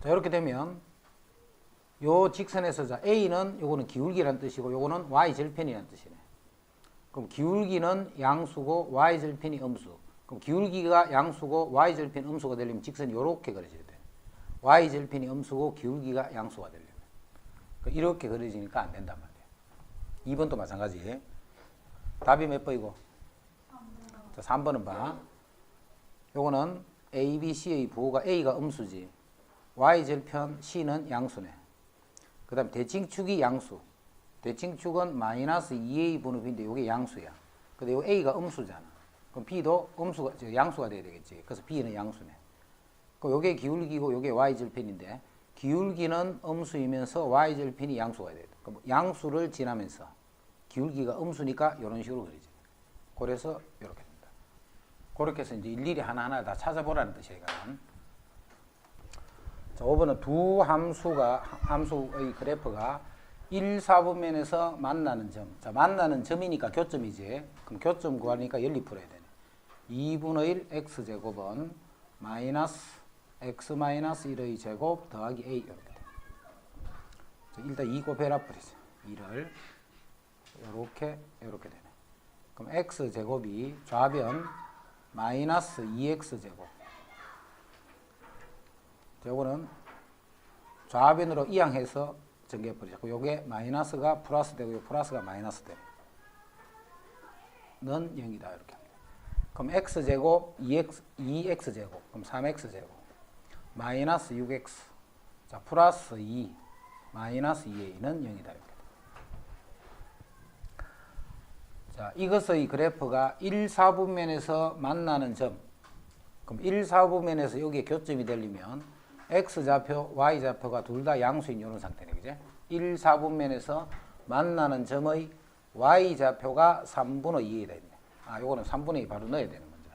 자, 이렇게 되면 요 직선에서 자 A는 요거는 기울기라는 뜻이고 요거는 Y절편이라는 뜻이네. 그럼 기울기는 양수고 Y절편이 음수. 그럼 기울기가 양수고 Y절편이 음수가 되려면 직선이 요렇게 그려져야 돼. Y절편이 음수고 기울기가 양수가 되려면. 그러니까 이렇게 그려지니까 안 된단 말이야. 2번도 마찬가지. 답이 몇 번이고? 자, 3번은 봐. 요거는 A, B, C의 부호가 A가 음수지. Y절편 C는 양수네. 그 다음에 대칭축이 양수. 대칭축은 마이너스 2A 분의 B인데 이게 양수야. 근데 이 A가 음수잖아. 그럼 B도 음수가, 양수가 돼야 되겠지. 그래서 B는 양수네. 그럼 이게 기울기고 이게 Y절편인데 기울기는 음수이면서 Y절편이 양수가 돼야 돼. 그럼 양수를 지나면서 기울기가 음수니까 이런 식으로 그리지. 그래서 이렇게 됩니다. 그렇게 해서 이제 일일이 하나하나 다 찾아보라는 뜻이에요. 이거는. 자, 5번은 두 함수의 그래프가 1, 4분면에서 만나는 점. 자, 만나는 점이니까 교점이지. 그럼 교점 구하니까 연립 풀어야 되네. 2분의 1 x제곱은 마이너스 x 마이너스 1의 제곱 더하기 a 이렇게 돼. 자, 일단 2 곱해라 풀이죠. 2를 이렇게 되네. 그럼 x제곱이 좌변 마이너스 2x제곱. 요거는 좌변으로 이항해서 전개해버리죠. 요게 마이너스가 플러스 되고 요 플러스가 마이너스 되네. 는 0이다. 이렇게 합니다. 그럼 x제곱 2x제곱 그럼 3x제곱 마이너스 6x 자 플러스 2 마이너스 2a는 0이다. 이렇게. 자, 이것의 그래프가 1, 4분면에서 만나는 점. 그럼 1, 4분면에서 여기에 교점이 되려면 x좌표, y좌표가 둘 다 양수인 이런 상태네. 그죠? 1, 4분면에서 만나는 점의 y좌표가 3분의 2에 되네. 아, 요거는 3분의 2 바로 넣어야 되는 거죠.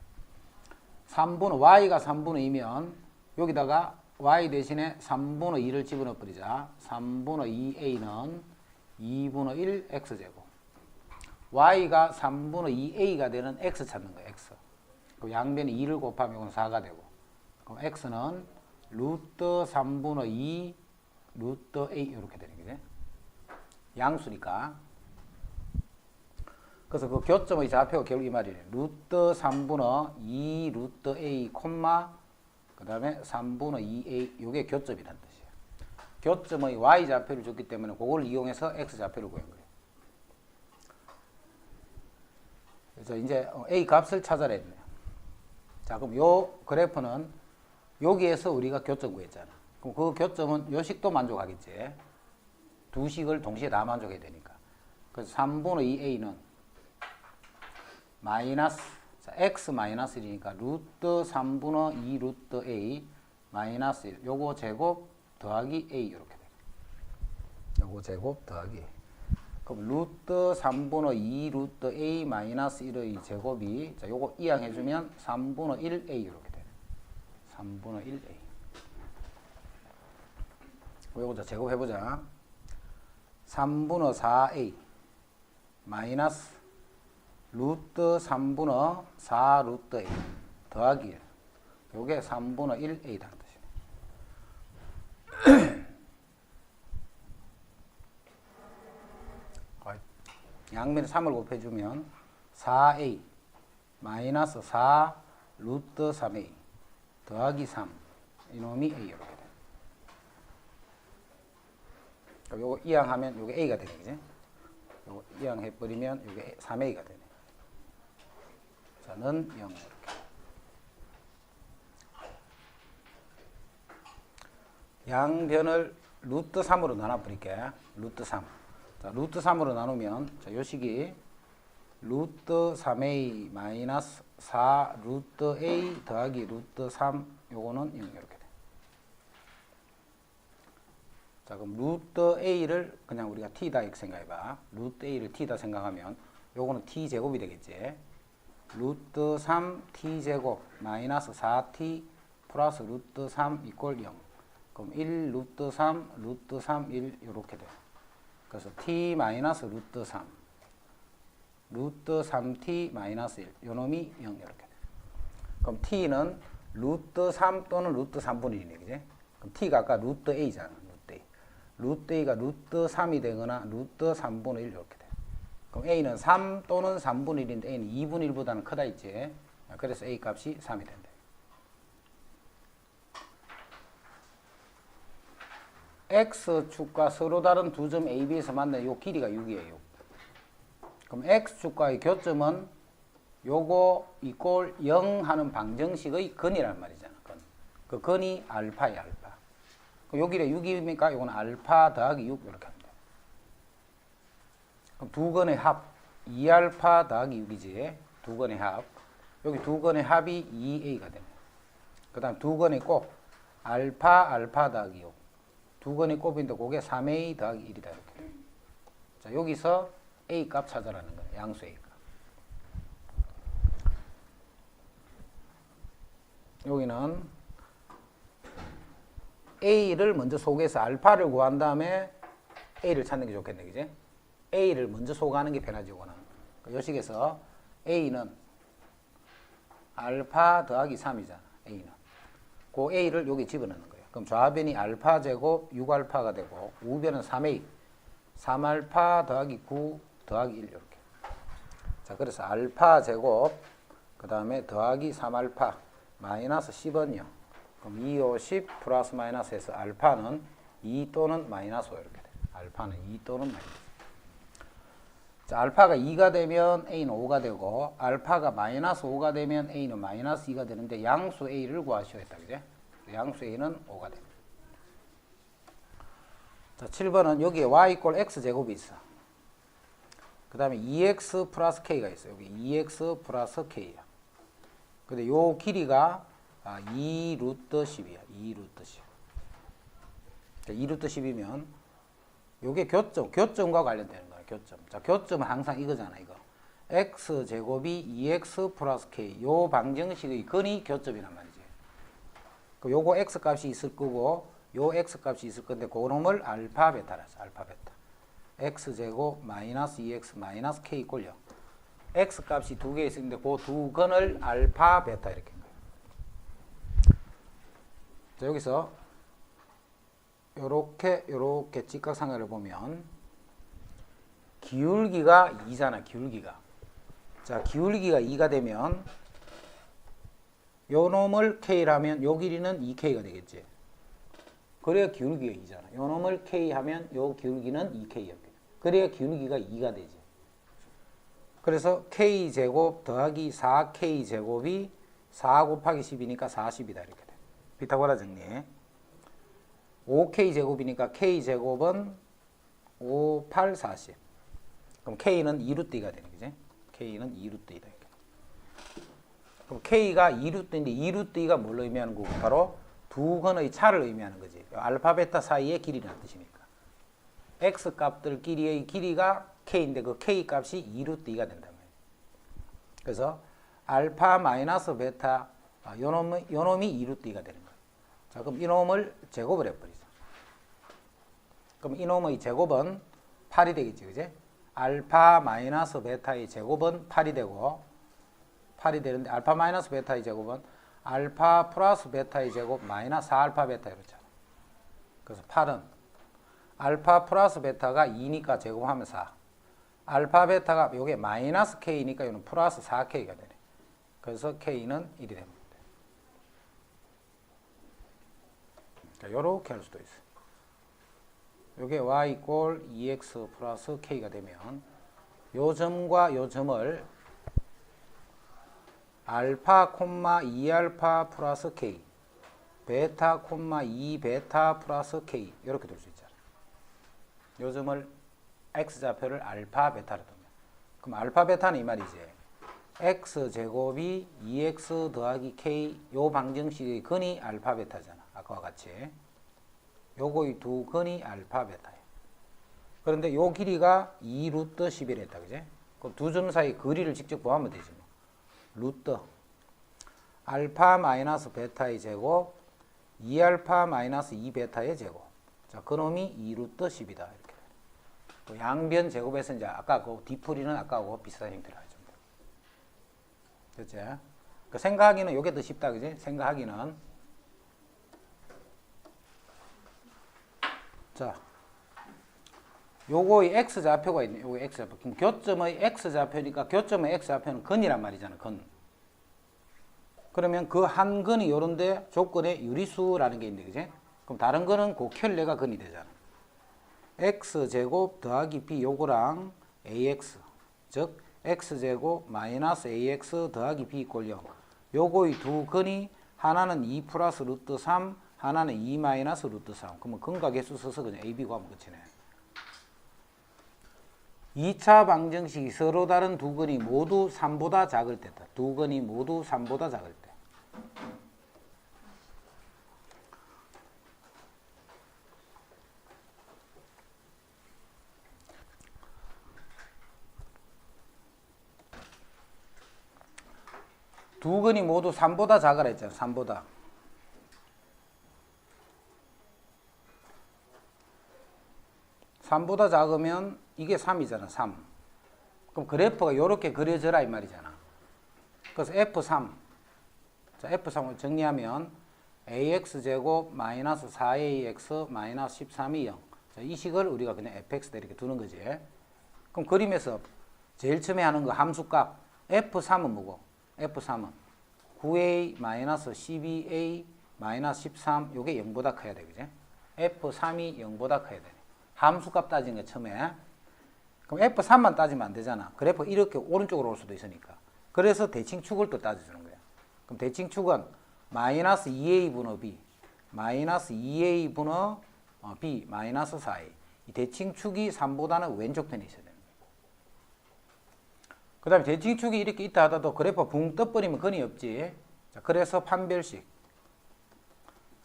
3분의 y가 3분의 2면 여기다가 y 대신에 3분의 2를 집어넣어 버리자. 3분의 2a는 2분의 1 x제곱. y가 3분의 2a가 되는 x 찾는 거예요. x. 그 양변에 2를 곱하면 이건 4가 되고. 그럼 x는 루트 3분의 2 루트 a 이렇게 되는 거죠. 양수니까. 그래서 그 교점의 좌표가 결국 이 말이에요. 루트 3분의 2 루트 a 콤마 그 다음에 3분의 2a 요게 교점이라는 뜻이에요. 교점의 y좌표를 줬기 때문에 그걸 이용해서 x좌표를 구한 거예요. 그래서 이제 a 값을 찾아라 했네요. 자, 그럼 요 그래프는 여기에서 우리가 교점 구했잖아. 그럼 그 교점은 요 식도 만족하겠지. 두 식을 동시에 다 만족해야 되니까. 그래서 3분의 2a는 마이너스 자, x 마이너스 1이니까 루트 3분의 2 루트 a 마이너스 1 요거 제곱 더하기 a 이렇게 돼. 요거 제곱 더하기 a. 그럼 루트 3분의 2 루트 a 마이너스 1의 제곱이 자 요거 이항해주면 3분의 1a 이렇게 돼. 3분의 1a. 요거 자 제곱해보자. 3분의 4a 마이너스 루트 3분의 4 루트 a 더하기 1. 요게 3분의 1a라는 뜻이네. 양면에 3을 곱해주면 4a 마이너스 4 루트 3a 더하기 3 이놈이 a 이렇게 돼. 요거 이항하면 요게 a가 되네. 그지? 요거 이항해버리면 요게 3a가 되네. 자, 는 0 이렇게. 양변을 루트 3으로 나눠버릴게. 루트 3. 자, 루트 3으로 나누면 자, 요 식이 루트 3a 마이너스 4 루트 a 더하기 루트 3 요거는 0 이렇게 돼. 자, 그럼 루트 a를 그냥 우리가 t다 이렇게 생각해봐. 루트 a를 t다 생각하면 요거는 t제곱이 되겠지. 루트 3 t제곱 마이너스 4t 플러스 루트 3 이꼴 0. 그럼 1 루트 3 루트 3 1 요렇게 돼. 그래서 t 마이너스 루트 3 루트 3t 마이너스 1 요놈이 0 이렇게 돼. 그럼 t는 루트 3 또는 루트 3분의 1이네. 그지? 그럼 t가 아까 루트 a잖아. 루트 a. 루트 a가 루트 3이 되거나 루트 3분의 1 이렇게 돼. 그럼 a는 3 또는 3분의 1인데 a는 2분의 1보다는 크다 있지. 그래서 a 값이 3이 된다. x축과 서로 다른 두 점 A, B에서 만나는 요 길이가 6이에요. 6. 그럼 x축과의 교점은 요거 이꼴 0 하는 방정식의 근이란 말이잖아. 근. 그 근이 알파야, 알파. 요 길에 6이니까 요건 알파 더하기 6 이렇게 하면 돼. 그럼 두 근의 합 2알파 더하기 6이지. 두 근의 합. 여기 두 근의 합이 2a가 되네. 그 다음 두 근의 곱 알파 더하기 6. 두 근의 곱인데 그게 3a 더하기 1이다 이렇게. 자, 여기서 a 값 찾아라는 거야. 양수 a 값. 여기는 a를 먼저 소개해서 알파를 구한 다음에 a를 찾는 게 좋겠네, 그지? a를 먼저 소개하는 게 편하지, 이거는. 요 식에서 a는 알파 더하기 3이잖아, a는. 그 a를 여기 집어넣는 거예요. 그럼 좌변이 알파 제곱 6알파가 되고 우변은 3a 3알파 더하기 9 더하기 1 이렇게. 자, 그래서 알파 제곱 그 다음에 더하기 3알파 마이너스 10은요. 그럼 2, 5, 10 플러스 마이너스 해서 알파는 2 또는 마이너스 5 이렇게 돼. 알파는 2 또는 마이너스. 자, 알파가 2가 되면 a는 5가 되고 알파가 마이너스 5가 되면 a는 마이너스 2가 되는데 양수 a를 구하셔야 했다, 그죠? 양수 a는 5가 됩니다. 자, 7번은 여기에 y 이꼴 x 제곱이 있어. 그 다음에 2x 플러스 k가 있어. 여기 2x 플러스 k야. 근데 요 길이가 2 루트 10이야. 2 루트 10. 자, 2 루트 10이면 요게 교점과 관련되는 거야. 교점. 자, 교점은 항상 이거잖아, 이거. x 제곱이 2x 플러스 k. 요 방정식의 근이 교점이란 말이지. 요거 x 값이 있을 거고 요 x 값이 있을 건데 그놈을 알파 베타라서 알파 베타. x 제곱 마이너스 2x 마이너스 k 이꼴 0. x 값이 두 개 있는데 그 두 근을 알파 베타 이렇게 한 거예요. 자, 여기서 요렇게 직각삼각을 보면 기울기가 2잖아, 기울기가. 자, 기울기가 2가 되면 요 놈을 k라면 요 길이는 2k가 되겠지. 그래야 기울기가 2잖아. 요 놈을 k 하면 요 기울기는 2k였겠지. 그래야 기울기가 2가 되지. 그래서 k제곱 더하기 4k제곱이 4 곱하기 10이니까 40이다 이렇게 돼. 피타고라 정리. 5k제곱이니까 k제곱은 5, 8, 40. 그럼 k는 2루트 2가 되는 거지. k는 2루트 2다 이렇게. 그럼 k가 2루트인데 2루트 2가 뭘 의미하는 거고? 바로 두 근의 차를 의미하는 거지. 알파 베타 사이의 길이라는 뜻이니까. x 값들끼리의 길이가 k인데 그 k 값이 2루트 2가 된단 말이에요. 그래서 알파 마이너스 베타 요놈이 2루트 2가 되는 거예요. 자, 그럼 이놈을 제곱을 해버리죠. 그럼 이놈의 제곱은 8이 되겠지, 그지? 알파 마이너스 베타의 제곱은 8이 되고 8이 되는데 알파 마이너스 베타의 제곱은 알파 플러스 베타의 제곱 마이너스 4알파 베타 이렇잖아. 그래서 8은 알파 플러스 베타가 2니까 제곱하면 4. 알파 베타가 요게 마이너스 k니까 이거는 플러스 4k가 되네. 그래서 k는 1이 됩니다. 자, 요렇게 할 수도 있어. 요게 y 이꼴 2x 플러스 k가 되면 요 점과 요 점을 알파, 2알파 플러스 k, 베타, 2베타 플러스 k 이렇게 둘 수 있잖아. 요 점을 x좌표를 알파, 베타로 두면 그럼 알파, 베타는 이 말이지. x제곱이 2x 더하기 k 요 방정식의 근이 알파, 베타잖아. 아까와 같이. 요거의 두 근이 알파, 베타예요. 그런데 요 길이가 2 루트 11이 했다, 그지? 그럼 두 점 사이 거리를 직접 구하면 되지 뭐. 루트 알파 마이너스 베타의 제곱 2알파 마이너스 2베타의 제곱. 자, 그놈이 2 루트 10이다. 이렇게. 또 양변 제곱에서 이제 아까 그 뒤풀이는 아까하고 비슷한 형태로 하죠. 됐지? 그 생각하기는 요게 더 쉽다, 그지? 생각하기는. 자, 요거의 x좌표가 있네. 요거 x좌표. 그럼 교점의 x좌표니까 교점의 x좌표는 근이란 말이잖아. 근. 그러면 그 한 근이 요런데 조건에 유리수라는 게 있는데, 그지? 그럼 다른 거는 곱혈례가 근이 되잖아. x제곱 더하기 b 요거랑 ax, 즉 x제곱 마이너스 ax 더하기 b 꼴 0. 요거의 두 근이 하나는 2 플러스 루트 3, 하나는 2 마이너스 루트 3. 그러면 근과 개수 써서 그냥 a, b 구하면 끝이네. 2차 방정식이 서로 다른 두 근이 모두 3보다 작을 때다. 두 근이 모두 3보다 작을 때. 두 근이 모두 3보다 작으라 했잖아. 3보다. 3보다 작으면 이게 3이잖아. 3. 그럼 그래프가 이렇게 그려져라 이 말이잖아. 그래서 F3. 자, F3을 정리하면 AX제곱 마이너스 4AX 마이너스 13이 0. 자, 이 식을 우리가 그냥 fx다 이렇게 두는 거지. 그럼 그림에서 제일 처음에 하는 거 함수값 F3은 뭐고? F3은 9A 마이너스 12A 마이너스 13 요게 0보다 커야 돼. 그지? F3이 0보다 커야 돼. 함수값 따지는 게 처음에. 그럼 F3만 따지면 안 되잖아. 그래프 이렇게 오른쪽으로 올 수도 있으니까. 그래서 대칭축을 또 따져주는 거야. 그럼 대칭축은 마이너스 2A 분의 B 마이너스 2A 분의 B 마이너스 4A. 이 대칭축이 3보다는 왼쪽 편에 있어야 되는 거야. 그 다음에 대칭축이 이렇게 있다 하더라도 그래프 붕 떠버리면 근이 없지. 자, 그래서 판별식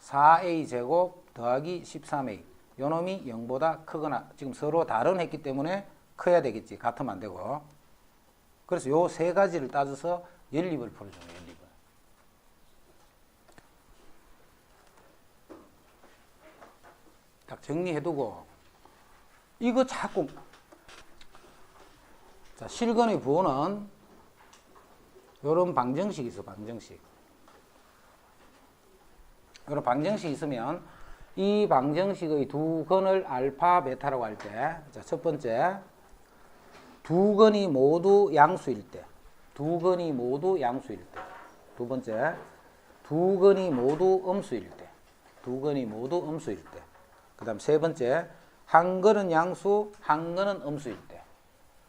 4A 제곱 더하기 13A 요 놈이 0보다 크거나 지금 서로 다른 했기 때문에 커야 되겠지. 같으면 안 되고. 그래서 요 세 가지를 따져서 연립을 풀어주는 거예요. 연립을. 딱 정리해두고 이거 자꾸 자, 실근의 부호는 요런 방정식이 있어. 방정식. 요런 방정식이 있으면 이 방정식의 두 근을 알파, 베타라고 할 때, 자, 첫 번째, 두 근이 모두 양수일 때, 두 근이 모두 양수일 때, 두 번째, 두 근이 모두 음수일 때, 두 근이 모두 음수일 때, 그 다음 세 번째, 한 근은 양수, 한 근은 음수일 때.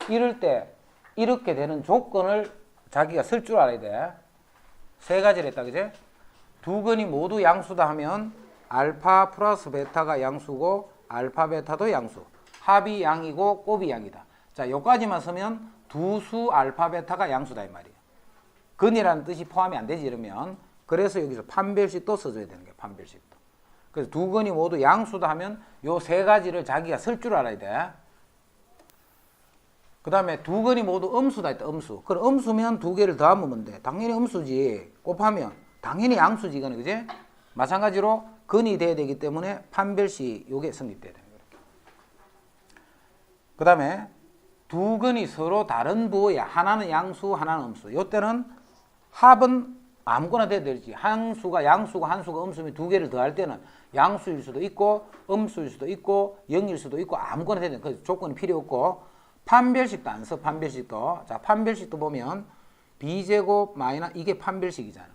이럴 때, 이렇게 되는 조건을 자기가 쓸 줄 알아야 돼. 세 가지를 했다, 그제? 두 근이 모두 양수다 하면, 알파 플러스 베타가 양수고 알파 베타도 양수. 합이 양이고 곱이 양이다. 자, 여기까지만 쓰면 두 수 알파 베타가 양수다 이 말이에요. 근이라는 뜻이 포함이 안 되지 이러면. 그래서 여기서 판별식도 써줘야 되는 거예요. 판별식도. 그래서 두 근이 모두 양수다 하면 요 세 가지를 자기가 쓸 줄 알아야 돼. 그 다음에 두 근이 모두 음수다 했다. 음수. 그럼 음수면 두 개를 더하면 돼. 당연히 음수지. 곱하면 당연히 양수지 이거는. 그지? 마찬가지로 근이 돼야 되기 때문에 판별식 요게 성립돼야 돼요. 그 다음에 두 근이 서로 다른 부호야. 하나는 양수, 하나는 음수. 요때는 합은 아무거나 돼야 되지. 한수가 양수고 한수가 음수면 두 개를 더할 때는 양수일 수도 있고 음수일 수도 있고 0일 수도 있고 아무거나 돼야 돼. 그 조건이 필요 없고 판별식도 안 써. 판별식도. 자, 판별식도 보면 B제곱 마이너스 이게 판별식이잖아.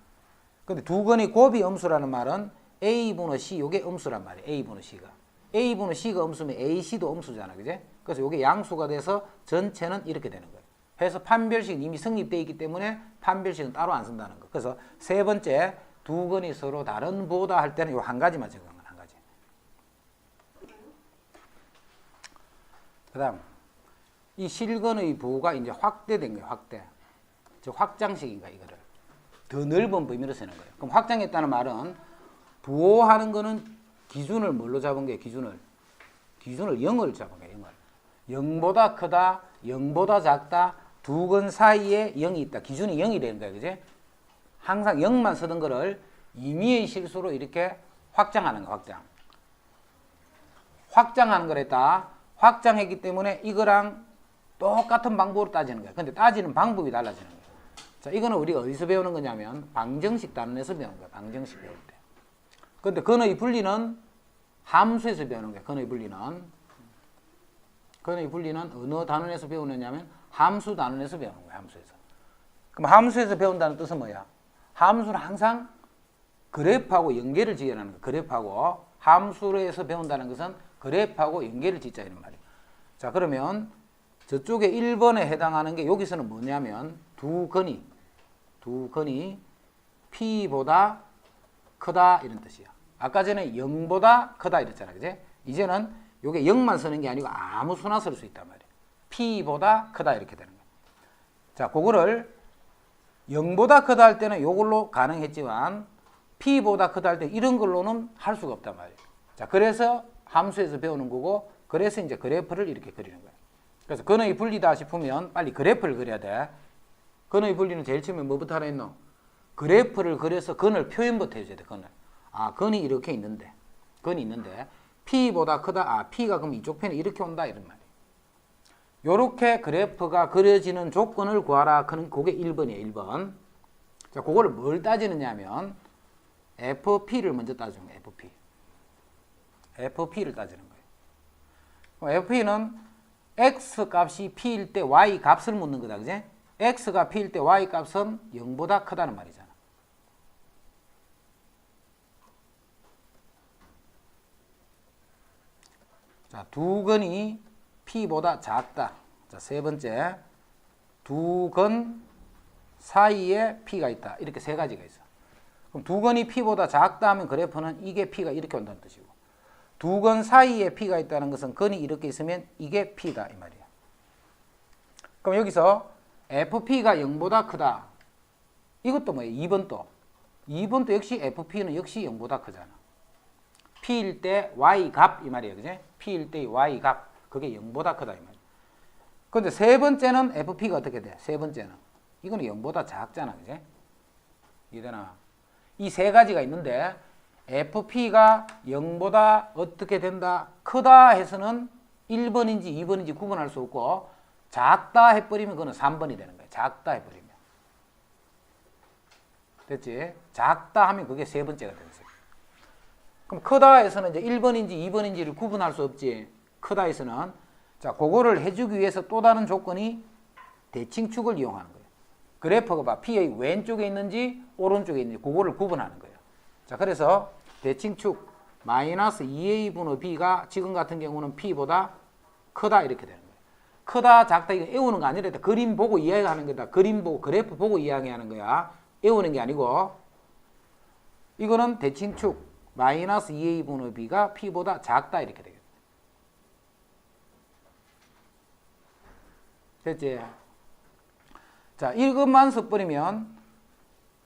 근데 두 근이 곱이 음수라는 말은 A분의 C 요게 음수란 말이에요. A분의 C가. A분의 C가 음수면 AC도 음수잖아. 그제? 그래서 요게 양수가 돼서 전체는 이렇게 되는 거예요. 그래서 판별식은 이미 성립되어 있기 때문에 판별식은 따로 안 쓴다는 거. 그래서 세 번째 두 근이 서로 다른 부호다 할 때는 요 한 가지만 적용한 한 가지. 그 다음 이 실근의 부호가 이제 확대된 거예요. 확대. 즉 확장식인가 이거를. 더 넓은 범위로 쓰는 거예요. 그럼 확장했다는 말은 부호하는 거는 기준을 뭘로 잡은 거예요? 기준을 0을 잡은 거예요. 0을. 0보다 크다, 0보다 작다, 두 근 사이에 0이 있다. 기준이 0이 되는 거예요. 그지? 항상 0만 쓰던 거를 임의의 실수로 이렇게 확장하는 거예요. 확장. 확장하는 거랬다. 확장했기 때문에 이거랑 똑같은 방법으로 따지는 거예요. 근데 따지는 방법이 달라지는 거예요. 자, 이거는 우리가 어디서 배우는 거냐면 방정식 단원에서 배우는 거예요. 방정식 배울 때. 근데 근의 분리는 함수에서 배우는 거예요. 근의 분리는. 근의 분리는 어느 단원에서 배우느냐면 함수 단원에서 배우는 거예요. 함수에서. 그럼 함수에서 배운다는 뜻은 뭐야? 함수는 항상 그래프하고 연계를 지으라는 거예요. 그래프하고 함수에서 배운다는 것은 그래프하고 연계를 짓자 이런 말이에요. 자, 그러면 저쪽에 1번에 해당하는 게 여기서는 뭐냐면 두 근이 P보다 크다 이런 뜻이야. 아까 전에 0보다 크다 이랬잖아. 그지? 이제는 요게 0만 쓰는 게 아니고 아무 수나 쓸 수 있단 말이야. P보다 크다 이렇게 되는 거야. 자, 그거를 0보다 크다 할 때는 요걸로 가능했지만 P보다 크다 할 때 이런 걸로는 할 수가 없단 말이에요. 자, 그래서 함수에서 배우는 거고 그래서 이제 그래프를 이렇게 그리는 거예요. 그래서 근의 분리다 싶으면 빨리 그래프를 그려야 돼. 근의 분리는 제일 처음에 뭐부터 하라 했노? 그래프를 그려서 근을 표현부터 해줘야 돼. 근을. 아, 근이 이렇게 있는데 근이 있는데 P보다 크다. 아, P가 그럼 이쪽 편에 이렇게 온다 이런 말이에요. 요렇게 그래프가 그려지는 조건을 구하라. 그게 1번이에요. 1번. 자, 그거를 뭘 따지느냐 하면 FP를 먼저 따지는 거예요. FP를 따지는 거예요. FP는 X 값이 P일 때 Y 값을 묻는 거다. 그지? X가 P일 때 Y 값은 0보다 크다는 말이잖아. 자, 두 근이 P보다 작다. 자, 세 번째. 두 근 사이에 P가 있다. 이렇게 세 가지가 있어. 그럼 두 근이 P보다 작다 하면 그래프는 이게 P가 이렇게 온다는 뜻이고, 두 근 사이에 P가 있다는 것은 근이 이렇게 있으면 이게 P다 이 말이야. 그럼 여기서 FP가 0보다 크다. 이것도 뭐예요? 2번도 역시 FP는 역시 0보다 크잖아. P일 때 Y 값 이 말이에요. 그지? P일 때 Y 값 그게 0보다 크다 이 말이야. 근데 세 번째는 FP가 어떻게 돼? 세 번째는 이거는 0보다 작잖아. 그지? 이해되나? 이 세 가지가 있는데 FP가 0보다 어떻게 된다? 크다 해서는 1번인지 2번인지 구분할 수 없고 작다 해버리면 그거는 3번이 되는 거예요. 작다 해버리면. 됐지? 작다 하면 그게 세 번째가 되는 거예요. 그럼 크다 해서는 이제 1번인지 2번인지를 구분할 수 없지. 크다 해서는. 자, 그거를 해주기 위해서 또 다른 조건이 대칭축을 이용하는 거예요. 그래프가 봐. P의 왼쪽에 있는지 오른쪽에 있는지 그거를 구분하는 거예요. 자, 그래서 대칭축 마이너스 2A분의 B가 지금 같은 경우는 P보다 크다 이렇게 되는 거예요. 크다 작다 이거 외우는 거 아니라 그림 보고 이해하는 거다. 그림 보고 그래프 보고 이해하는 거야. 외우는 게 아니고 이거는 대칭축 마이너스 2A분의 B가 P보다 작다 이렇게 되겠다. 됐지? 자, 이것만 써버리면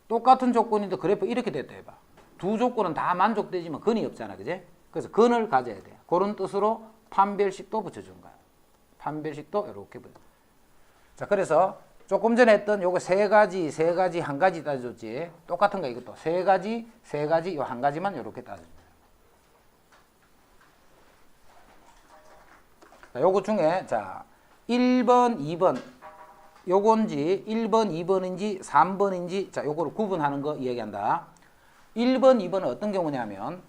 똑같은 조건인데 그래프 이렇게 됐다 해봐. 두 조건은 다 만족되지만 근이 없잖아. 그제? 그래서 근을 가져야 돼. 그런 뜻으로 판별식도 붙여준 거야. 판별식도 이렇게 붙여. 자, 그래서 조금 전에 했던 요거 세 가지, 한 가지 따져줬지. 똑같은 거 이것도. 세 가지, 요 한 가지만 이렇게 따져준 거야. 자, 요거 중에, 자, 1번, 2번. 요건지 1번, 2번인지 3번인지 자, 요거를 구분하는 거 이야기한다. 1번, 2번은 어떤 경우냐면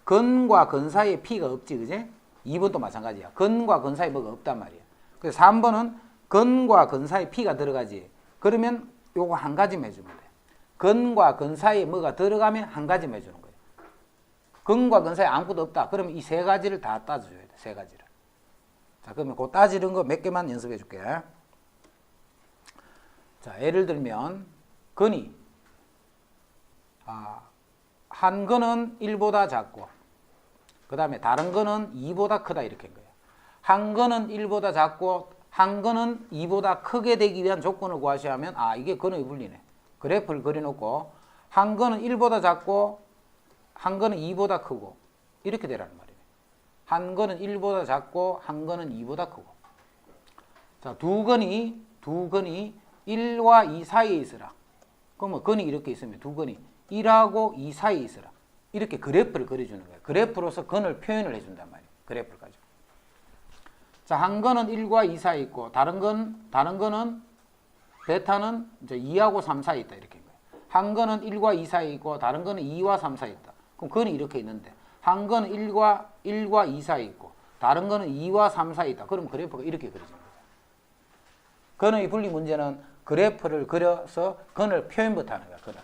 근과 근 사이에 P가 없지. 그지? 2번도 마찬가지야. 근과 근 사이에 뭐가 없단 말이야. 그래서 3번은 근과 근 사이에 P가 들어가지. 그러면 요거 한 가지만 해주면 돼. 근과 근 사이에 뭐가 들어가면 한 가지만 해주는 거예요. 근과 근 사이에 아무것도 없다. 그러면 이 세 가지를 다 따져줘야 돼. 세 가지를. 자, 그러면 그 따지는 거 몇 개만 연습해 줄게. 자, 예를 들면 근이 한 근은 1보다 작고 그 다음에 다른 근은 2보다 크다 이렇게 한 거예요. 한 근은 1보다 작고 한 근은 2보다 크게 되기 위한 조건을 구하셔야 하면 이게 근의 분리네. 그래프를 그려놓고 한 근은 1보다 작고 한 근은 2보다 크고 이렇게 되라는 말이에요. 한 근은 1보다 작고 한 근은 2보다 크고. 자, 두 근이 1과 2 사이에 있으라. 그러면 근이 이렇게 있으면 두 근이 1하고 2 사이에 있으라. 이렇게 그래프를 그려주는 거예요. 그래프로서 근을 표현을 해준단 말이에요. 그래프를 가지고. 자, 한 근은 1과 2 사이에 있고 다른 근은 베타는 이제 2하고 3 사이에 있다. 이렇게 한 거예요. 한 근은 1과 2 사이에 있고 다른 근은 2와 3 사이에 있다. 그럼 근이 이렇게 있는데 한 거는 1과 2 사이에 있고 다른 거는 2와 3 사이에 있다. 그럼 그래프가 이렇게 그려집니다. 근의 분리 문제는 그래프를 그려서 근을 표현부터 하는 거야. 근을.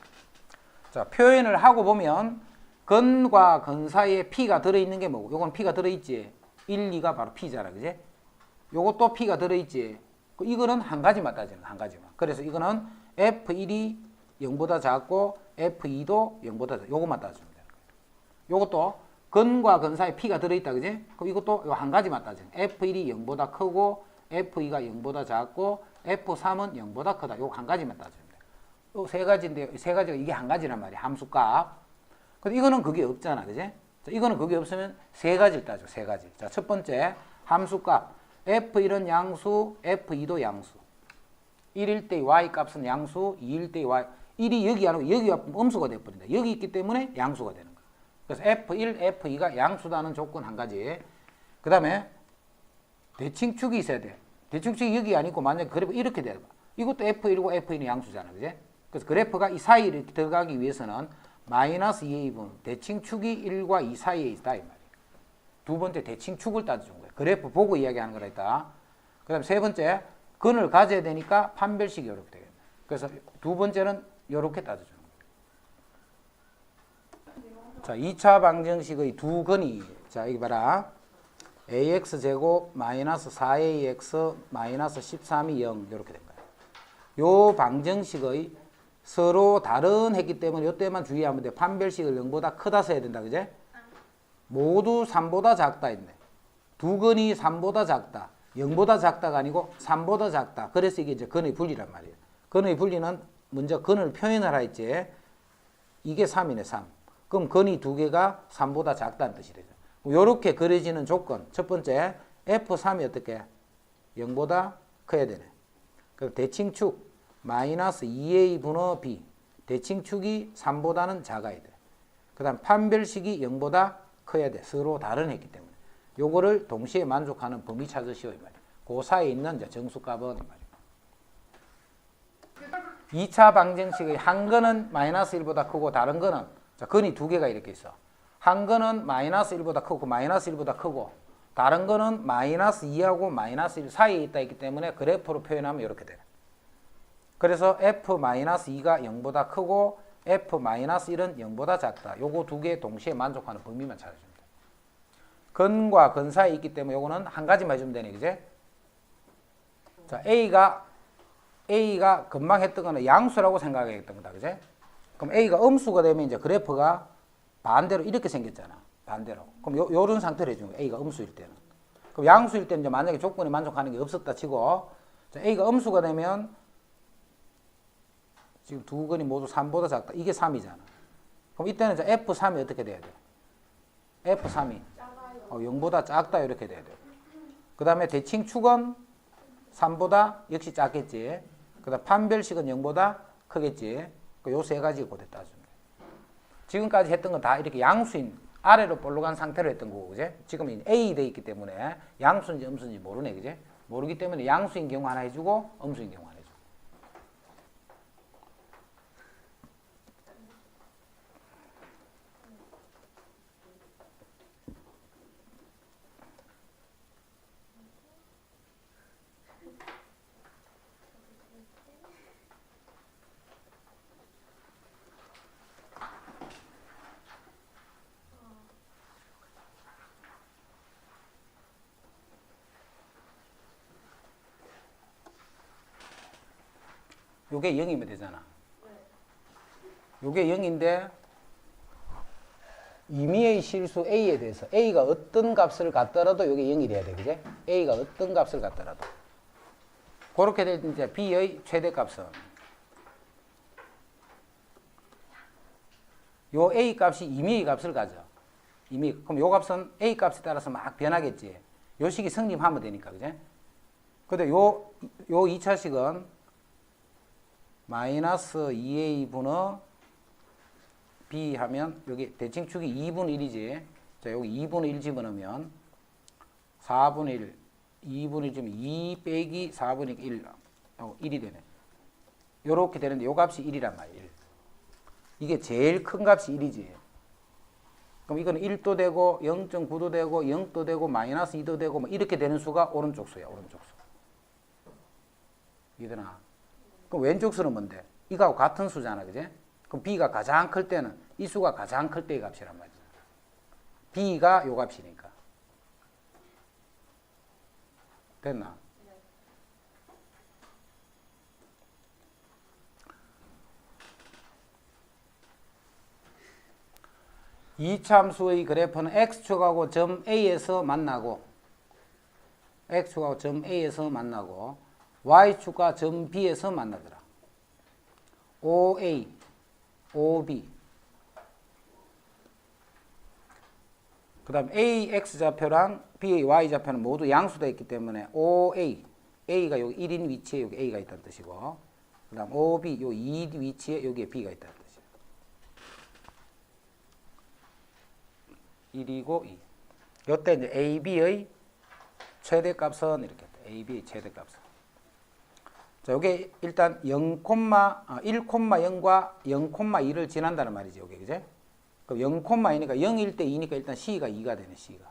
자, 표현을 하고 보면 근과 근 사이에 P가 들어있는 게 뭐고? 요건 P가 들어있지. 1, 2가 바로 P잖아. 그지? 요것도 P가 들어있지. 이거는 한 가지만 따지는 한 가지만. 그래서 이거는 F1이 0보다 작고 F2도 0보다 작고 요것만 따지면 되는 거예요. 요것도 근과 근 사이에 P가 들어있다. 그지? 그럼 이것도 요 한 가지만 따지는 F1이 0보다 크고 F2가 0보다 작고 F3은 0보다 크다. 요거 한 가지만 따지면 돼요. 요 세 가지인데 세 가지가 이게 한 가지란 말이야. 함수값. 근데 이거는 그게 없잖아. 그지? 자, 이거는 그게 없으면 세 가지를 따져. 세 가지. 자, 첫 번째 함수값. F1은 양수, F2도 양수. 1일 때 Y 값은 양수, 2일 때 Y. 1이 여기 아니고 여기가 음수가 돼버린다. 여기 있기 때문에 양수가 되는 거야. 그래서 F1, F2가 양수다는 조건 한 가지. 그 다음에 대칭축이 있어야 돼. 대칭축이 여기 아니고 만약에 그래프 이렇게 돼봐. 이것도 F1이고 F2는 양수잖아. 그지? 그래서 그래프가 이 사이에 들어가기 위해서는 마이너스 2A분 대칭축이 1과 2 사이에 있다. 이 말이야. 두 번째 대칭축을 따져준 거야. 그래프 보고 이야기하는 거라 했다. 그 다음에 세 번째 근을 가져야 되니까 판별식이 이렇게 되겠네. 그래서 두 번째는 이렇게 따져주는 거야. 자, 2차 방정식의 두 근이 자, 여기 봐라. AX제곱 마이너스 4AX 마이너스 13이 0 이렇게 된 거야. 요 방정식의 서로 다른 했기 때문에 이때만 주의하면 돼. 판별식을 0보다 크다 써야 된다. 그제? 모두 3보다 작다 했네. 두 근이 3보다 작다. 0보다 작다가 아니고 3보다 작다. 그래서 이게 이제 근의 분리란 말이에요. 근의 분리는 먼저 근을 표현하라 했지. 이게 3이네, 3. 그럼 근이 두 개가 3보다 작다는 뜻이 되죠. 요렇게 그려지는 조건. 첫 번째, F3이 어떻게? 0보다 커야 되네. 그럼 대칭축 마이너스 2A 분의 B. 대칭축이 3보다는 작아야 돼. 그 다음 판별식이 0보다 커야 돼. 서로 다른 했기 때문에. 요거를 동시에 만족하는 범위 찾으시오. 이 말이야. 그 사이에 있는 이제 정수값은 이 말이야. 2차 방정식의 한 근은 마이너스 1보다 크고 다른 근은 자, 근이 두 개가 이렇게 있어. 한 근은 마이너스 1보다 크고 마이너스 1보다 크고 다른 거는 마이너스 2하고 마이너스 1 사이에 있다 있기 때문에 그래프로 표현하면 이렇게 돼. 그래서 F-2가 0보다 크고 F-1은 0보다 작다. 요거 두 개 동시에 만족하는 범위만 찾아주면 돼. 근과 근 사이에 있기 때문에 요거는 한 가지만 해주면 되네. 그제? 자, A가 금방 했던 거는 양수라고 생각했던 거다. 그제? 그럼 A가 음수가 되면 이제 그래프가 반대로 이렇게 생겼잖아. 반대로. 그럼 요런 상태로 해주는 거야. A가 음수일 때는. 그럼 양수일 때는 이제 만약에 조건에 만족하는 게 없었다 치고, 자, A가 음수가 되면 지금 두 근이 모두 3보다 작다. 이게 3이잖아. 그럼 이때는 이제 F3이 어떻게 돼야 돼? F3이 0보다 작다. 이렇게 돼야 돼. 그 다음에 대칭축은 3보다 역시 작겠지. 그 다음 판별식은 0보다 크겠지. 요 세 가지 고대 따줍니다. 지금까지 했던 건 다 이렇게 양수인 아래로 볼록한 상태로 했던 거고, 그제? 지금 A 돼 있기 때문에 양수인지 음수인지 모르네, 그제? 모르기 때문에 양수인 경우 하나 해주고 음수인 경우 하나 해주고. 요게 0이면 되잖아. 요게 0인데 임의의 실수 A에 대해서 A가 어떤 값을 갖더라도 요게 0이 돼야 돼. 그제? A가 어떤 값을 갖더라도. 그렇게 될 때 이제 B의 최대값은 요 A 값이 임의의 값을 가져. 그럼 요 값은 A 값에 따라서 막 변하겠지. 요 식이 성립하면 되니까. 그제? 근데 요 2차식은 마이너스 2A분의 B 하면 여기 대칭축이 2분의 1이지. 자, 여기 2분의 1 집어넣으면 4분의 1, 2분의 1 집으면 2 빼기 4분의 1, 1이 되네. 요렇게 되는데 요 값이 1이란 말이에요. 1. 이게 제일 큰 값이 1이지. 그럼 이거는 1도 되고 0.9도 되고 0도 되고 마이너스 2도 되고 뭐 이렇게 되는 수가 오른쪽 수야. 오른쪽 수. 이해되나? 그럼 왼쪽 수는 뭔데? 이거하고 같은 수잖아. 그지? 그럼 b가 가장 클 때는 이 수가 가장 클 때의 값이란 말이야. b가 요 값이니까. 됐나? 이참수의 그래프는 x축하고 점 A에서 만나고 x축하고 점 A에서 만나고 y축과 점 B에서 만나더라. OA, OB 그 다음 AX 좌표랑 B의 Y 좌표는 모두 양수되어 있기 때문에 OA, A가 여기 1인 위치에 여기 A가 있다는 뜻이고 그 다음 OB, 요 2 위치에 여기에 B가 있다는 뜻이에요. 1이고 2. 요때 이제 AB의 최대값은 이렇게 했다. AB의 최대값은. 자, 요게 일단 1,0과 0,2를 지난다는 말이지, 요게, 그제? 그럼 0,2니까 0일 때 2니까 일단 C가 2가 되네, C가.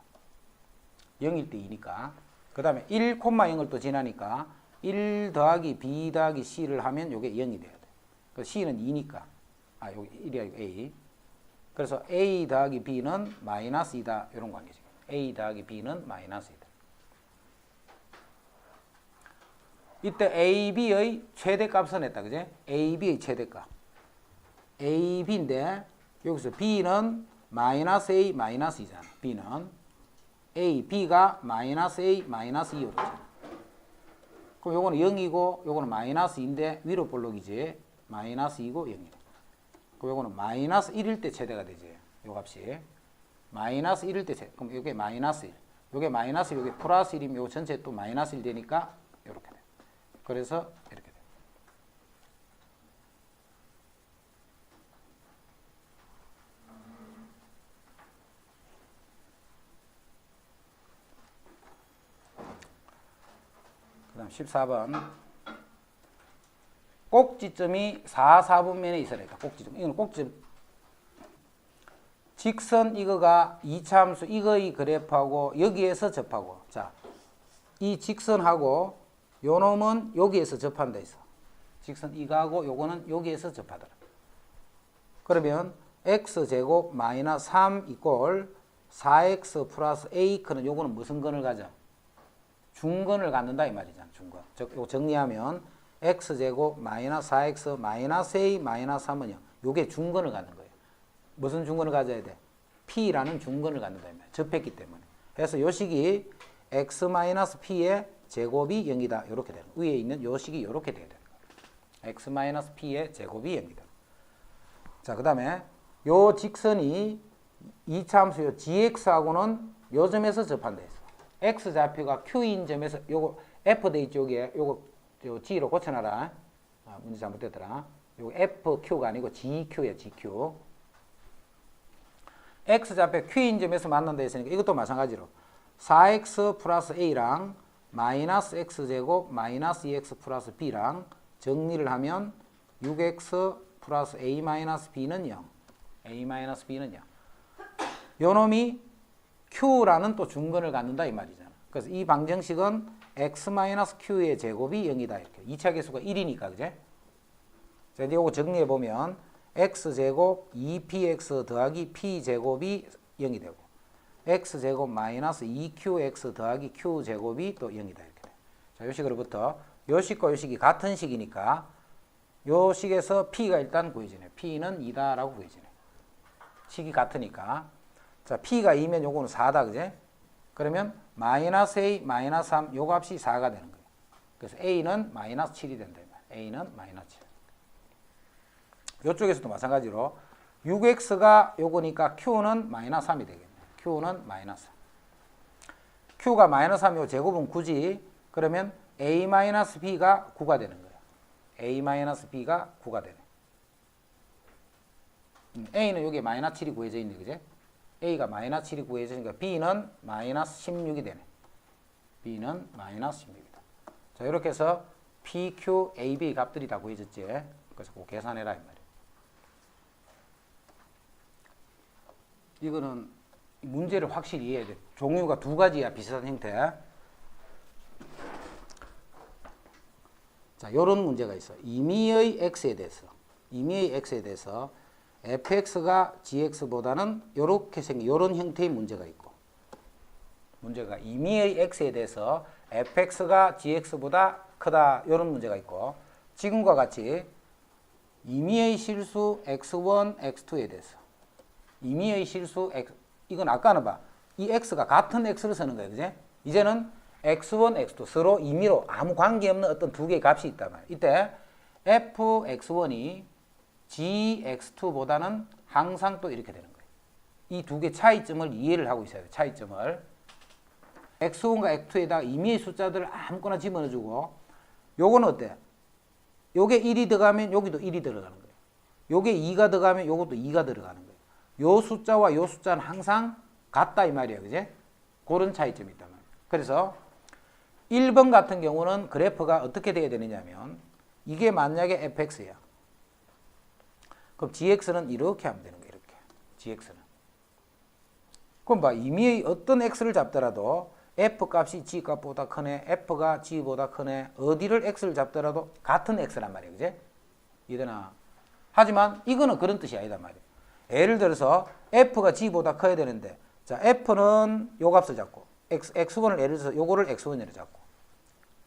0일 때 2니까. 그 다음에 1,0을 또 지나니까 1 더하기 B 더하기 C를 하면 요게 0이 돼야 돼. 그 C는 2니까. 요게 1이 아니고 A. 그래서 A 더하기 B는 마이너스 2다. 이런 관계죠. A 더하기 B는 마이너스 2다. 이때 AB의 최대값은 했다. 그제? AB의 최대값. AB인데 여기서 B는 마이너스 A 마이너스 2잖아. B는 A, B가 마이너스 A 마이너스 2로 되잖아. 그럼 요거는 0이고 요거는 마이너스 2인데 위로 볼록이지. 마이너스 2고 0이다. 그럼 요거는 마이너스 1일 때 최대가 되지. 요 값이. 마이너스 1일 때 최대. 그럼 요게 마이너스 1. 요게 마이너스 1, 요게 플러스 1이면 요 전체 또 마이너스 1 되니까 요렇게 돼. 그래서 이렇게 돼. 그 다음 14번. 꼭지점이 4, 4분면에 있어야 되겠다. 꼭지점. 이건 꼭지점. 직선 이거가 이차함수 이거의 그래프하고 여기에서 접하고. 자, 이 직선하고 요 놈은 여기에서 접한다 했어. 직선 이거하고 요거는 여기에서 접하더라. 그러면 x제곱 마이너스 3 이꼴 4x 플러스 a크는 요거는 무슨 근을 가져? 중근을 갖는다 이 말이잖아. 중근. 요거 정리하면 x제곱 마이너스 4x 마이너스 a 마이너스 3은요. 요게 중근을 갖는 거예요. 무슨 중근을 가져야 돼? p라는 중근을 갖는다 이 말이야. 접했기 때문에. 그래서 요 식이 x 마이너스 p의 제곱이 0이다. 이렇게 되는 거예요. 위에 있는 요 식이 이렇게 돼야 되는 거예요. x 마이너스 p의 제곱이 0이다. 자, 그 다음에 요 직선이 이차함수 요 gx하고는 요 점에서 접한다 했어. x 좌표가 q인 점에서 요거 f 돼 있죠. 여기에 요거 요 g로 고쳐놔라. 문제 잘못됐더라. 요거 fq가 아니고 gq야. gq. x 좌표 q인 점에서 만난다 했으니까 이것도 마찬가지로 4x 플러스 a랑 마이너스 x제곱 마이너스 2x 플러스 b랑 정리를 하면 6x 플러스 a 마이너스 b는 0. a 마이너스 b는 0. 요 놈이 q라는 또 중근을 갖는다 이 말이잖아. 그래서 이 방정식은 x 마이너스 q의 제곱이 0이다. 이렇게. 2차 계수가 1이니까, 그제? 자, 이제 요거 정리해 보면 x제곱 2px 더하기 p제곱이 0이 되고 x제곱 마이너스 2qx 더하기 q제곱이 또 0이다. 이렇게 돼. 자, 요 식으로부터 요 식과 요 식이 같은 식이니까 요 식에서 p가 일단 구해지네. p는 2다라고 구해지네. 식이 같으니까. 자, p가 2면 요거는 4다. 그제? 그러면 마이너스 a 마이너스 3 요 값이 4가 되는 거예요. 그래서 a는 마이너스 7이 된다. a는 마이너스 7. 요쪽에서도 마찬가지로 6x가 요거니까 q는 마이너스 3이 되겠네. q는 마이너스 3. q가 마이너스 3이 제곱은 9지. 그러면 a 마이너스 b가 9가 되는 거예요. a 마이너스 b가 9가 되네. a는 여기에 마이너스 7이 구해져 있네. 그제? a가 마이너스 7이 구해져 있으니까 b는 마이너스 16이 되네. b는 마이너스 16이다. 자, 이렇게 해서 p, q, a, b 값들이 다 구해졌지. 그래서 꼭 계산해라 이 말이에요. 이거는 문제를 확실히 이해해야 돼. 종류가 두 가지야, 비슷한 형태. 자, 요런 문제가 있어. 임의의 x에 대해서 fx가 gx보다는 요렇게 생긴 요런 형태의 문제가 있고, 문제가 임의의 x에 대해서 fx가 gx보다 크다 요런 문제가 있고, 지금과 같이 임의의 실수 x1, x2에 대해서 임의의 실수 x, 이건 아까는 봐. 이 x가 같은 x를 쓰는 거예요. 그지? 이제는 x1, x2 서로 임의로 아무 관계없는 어떤 두 개의 값이 있단 말이에요. 이때 fx1이 gx2보다는 항상 또 이렇게 되는 거예요. 이 두 개 차이점을 이해를 하고 있어야 돼요. 차이점을. x1과 x2에다가 임의의 숫자들을 아무거나 집어넣어주고, 요거는 어때? 요게 1이 들어가면 여기도 1이 들어가는 거예요. 요게 2가 들어가면 요것도 2가 들어가는 거예요. 요 숫자와 요 숫자는 항상 같다 이 말이에요. 그지? 그런 차이점이 있단 말이에요. 그래서 1번 같은 경우는 그래프가 어떻게 돼야 되느냐면, 이게 만약에 fx야. 그럼 gx는 이렇게 하면 되는 거예요. 이렇게. gx는. 그럼 봐. 임의의 어떤 x를 잡더라도 f 값이 g 값보다 크네, f가 g보다 크네, 어디를 x를 잡더라도 같은 x란 말이에요. 그지? 이해되나? 하지만 이거는 그런 뜻이 아니단 말이에요. 예를 들어서 f가 g보다 커야 되는데, 자, f는 요 값을 잡고, x1을 예를 들어서 요거를 x1으로 잡고,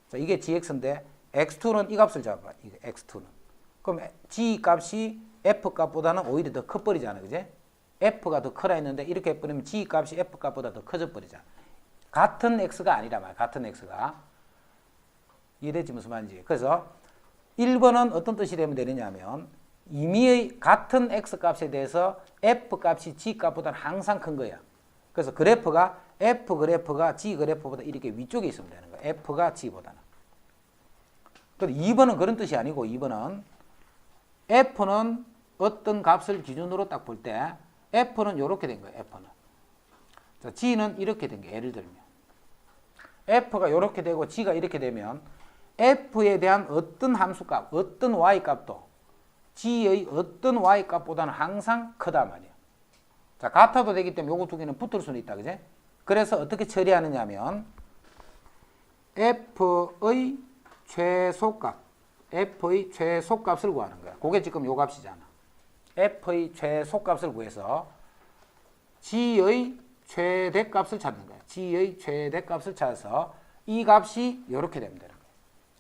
자, 이게 gx인데 x2는 이 값을 잡아. 이게 x2는. 그럼 g 값이 f 값보다는 오히려 더 커버리잖아. 그지? f가 더 크라 했는데 이렇게 해버리면 g 값이 f 값보다 더 커져 버리잖아. 같은 x가 아니라 말이야. 같은 x가. 이해되지 무슨 말인지. 그래서 1번은 어떤 뜻이 되면 되느냐면, 임의의 같은 x 값에 대해서 f 값이 g 값보다는 항상 큰 거야. 그래서 그래프가 f 그래프가 g 그래프보다 이렇게 위쪽에 있으면 되는 거야. f가 g보다는. 근데 2번은 그런 뜻이 아니고, 2번은 f는 어떤 값을 기준으로 딱 볼 때 f는 이렇게 된 거예요. f는. 자, g는 이렇게 된 거예요. 예를 들면 f가 이렇게 되고 g가 이렇게 되면 f에 대한 어떤 함수값, 어떤 y값도 g의 어떤 y값보다는 항상 크다 말이야. 자, 같아도 되기 때문에 요거 두 개는 붙을 수는 있다. 그제? 그래서 어떻게 처리하느냐 하면 f의 최소값, f의 최소값을 구하는 거야. 그게 지금 요 값이잖아. f의 최소값을 구해서 g의 최대값을 찾는 거야. g의 최대값을 찾아서 이 값이 이렇게 되면 되는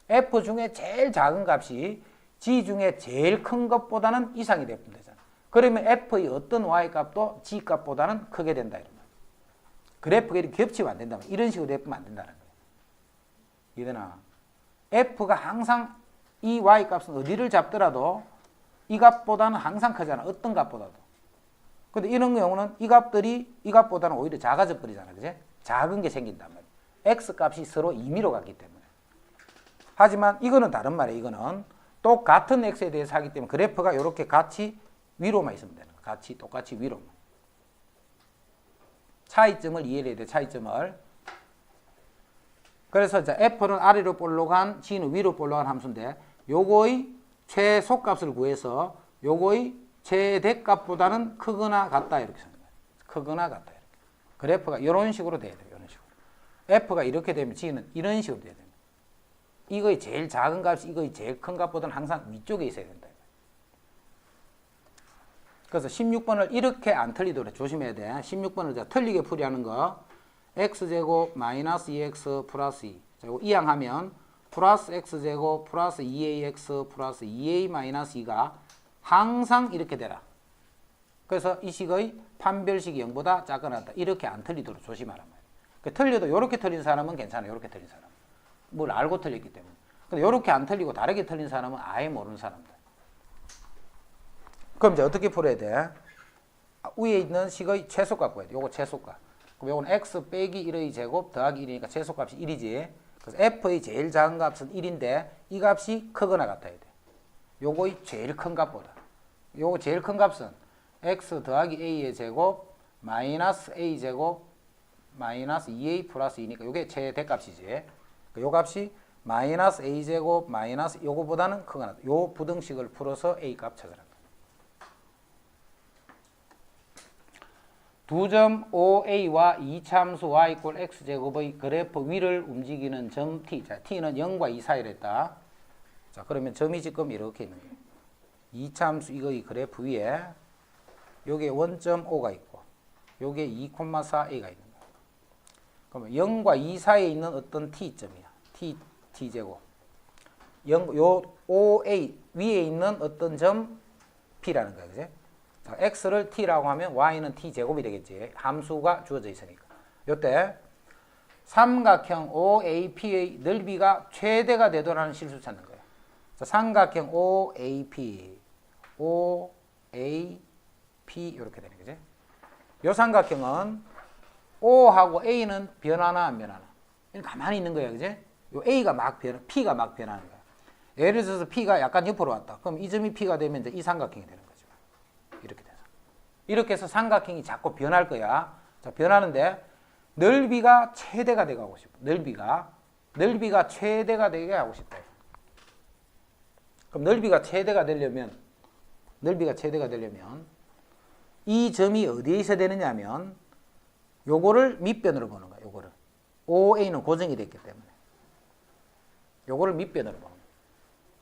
거야. f 중에 제일 작은 값이 g 중에 제일 큰 것보다는 이상이 되면 되잖아. 그러면 f의 어떤 y값도 g값보다는 크게 된다 이런 말이야. 그래프가 이렇게 겹치면 안 된다. 이런 식으로 되면 안 된다는 거야. 이해되나? f가 항상 이 y값은 어디를 잡더라도 이 값보다는 항상 크잖아. 어떤 값보다도. 근데 이런 경우는 이 값들이 이 값보다는 오히려 작아져 버리잖아. 그지? 작은 게 생긴단 말이야. x 값이 서로 임의로 같기 때문에. 하지만 이거는 다른 말이에요. 이거는 똑같은 x에 대해서 하기 때문에 그래프가 이렇게 같이 위로만 있으면 되는 거야. 같이 똑같이 위로만. 차이점을 이해해야 돼. 차이점을. 그래서 이제 f는 아래로 볼록한, g는 위로 볼록한 함수인데, 요거의 최소값을 구해서 요거의 최대값보다는 크거나 같다 이렇게 쓰는 거예요. 크거나 같다 이렇게. 그래프가 이런 식으로 돼야 돼요. 이런 식으로. f가 이렇게 되면 g는 이런 식으로 돼야 됩니다. 이거의 제일 작은 값이 이거의 제일 큰 값보다는 항상 위쪽에 있어야 된다. 그래서 16번을 이렇게 안 틀리도록 조심해야 돼. 16번을 틀리게 풀이하는 거. x제곱 마이너스 2x 플러스 2. 자, 이거 이항하면 플러스 x제곱 플러스 2ax 플러스 2a 마이너스 2가 항상 이렇게 되라. 그래서 이 식의 판별식이 0보다 작거나 같다. 이렇게 안 틀리도록 조심하란 말이에요. 그러니까 틀려도 이렇게 틀린 사람은 괜찮아요. 이렇게 틀린 사람. 뭘 알고 틀렸기 때문에. 근데 이렇게 안 틀리고 다르게 틀린 사람은 아예 모르는 사람들. 그럼 이제 어떻게 풀어야 돼? 위에 있는 식의 최소값 구해야 돼. 요거 최소값. 그럼 요건 x 빼기 1의 제곱 더하기 1이니까 최소값이 1이지. 그래서 f의 제일 작은 값은 1인데 이 값이 크거나 같아야 돼. 요거의 제일 큰 값보다. 요거 제일 큰 값은 x 더하기 a의 제곱 마이너스 a 제곱 마이너스 2a 플러스 2니까 요게 최대값이지. 요 값이 마이너스 a 제곱 마이너스 요거보다는 크거나 같다. 요 부등식을 풀어서 a 값 찾으라. 두 점 OA와 이차함수 y 이꼴 x제곱의 그래프 위를 움직이는 점 T. 자, T는 0과 2 사이랬다. 자, 그러면 점이 지금 이렇게 있는 거예요. 이차함수 이거의 그래프 위에 여기에 원점 O가 있고 여기에 2,4A가 있는 거예요. 그러면 0과 2 사이에 있는 어떤 T점이야. T제곱. 요 OA 위에 있는 어떤 점 P라는 거야. 그지? 자, X를 T라고 하면 Y는 T제곱이 되겠지. 함수가 주어져 있으니까. 요때 삼각형 OAP의 넓이가 최대가 되도록 하는 실수 찾는 거예요. 자, 삼각형 OAP 이렇게 되는 거지. 요 삼각형은 O하고 A는 변하나 안 변하나? 가만히 있는 거야. 그지? 요 A가 P가 막 변하는 거야. 예를 들어서 P가 약간 옆으로 왔다. 그럼 이 점이 P가 되면 이제 이 삼각형이 되는 거죠. 이렇게 돼서. 이렇게 해서 삼각형이 자꾸 변할 거야. 자, 변하는데 넓이가 최대가 되게 하고 싶어. 넓이가 최대가 되게 하고 싶다. 그럼 넓이가 최대가 되려면 이 점이 어디에 있어야 되느냐 하면 요거를 밑변으로 보는 거야. 요거를. OA는 고정이 됐기 때문에. 요거를 밑변으로 보는 거야.